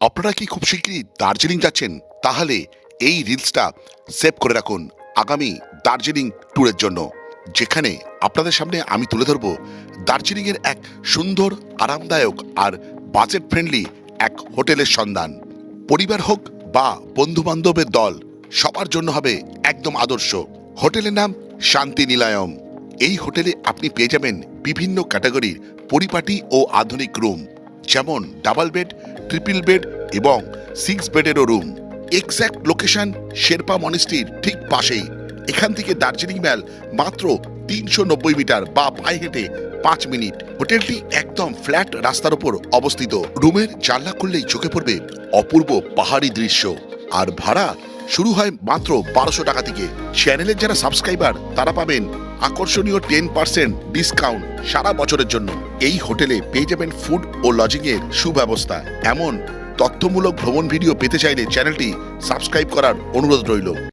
আপনারা কি খুব শিগগিরই দার্জিলিং যাচ্ছেন? তাহলে এই রিলসটা সেভ করে রাখুন আগামী দার্জিলিং ট্যুরের জন্য, যেখানে আপনাদের সামনে আমি তুলে ধরব দার্জিলিংয়ের এক সুন্দর, আরামদায়ক আর বাজেট ফ্রেন্ডলি এক হোটেলের সন্ধান। পরিবার হোক বা বন্ধু-বান্ধবের দল, সবার জন্য হবে একদম আদর্শ। হোটেলের নাম শান্তি নিলায়ম। এই হোটেলে আপনি পেয়ে যাবেন বিভিন্ন ক্যাটাগরির পরিপাটি ও আধুনিক রুম, যেমন ডাবল বেড, ট্রিপল বেড এবং 6 বেডেরও রুম। এক্স্যাক্ট লোকেশন শেরপা মনিস্ট্রির ঠিক পাশেই। এখান থেকে দার্জিলিং ম্যাল মাত্র 390 মিটার বা পায়ে হেঁটে 5 মিনিট। হোটেলটি একদম ফ্ল্যাট রাস্তার উপর অবস্থিত। রুমের জানলা খুললেই চোখে পড়বে অপূর্ব পাহাড়ি দৃশ্য, আর ভাড়া শুরু হয় মাত্র 1200 টাকা থেকে। চ্যানেলের যারা সাবস্ক্রাইবার তারা পাবেন আকর্ষণীয় 10% ডিসকাউন্ট সারা বছরের জন্য। এই হোটেলে পেয়ে যাবেন ফুড ও লজিং এর সুব্যবস্থা। এমন তথ্যমূলক ভ্রমণ ভিডিও পেতে চাইলে চ্যানেলটি সাবস্ক্রাইব করার অনুরোধ রইল।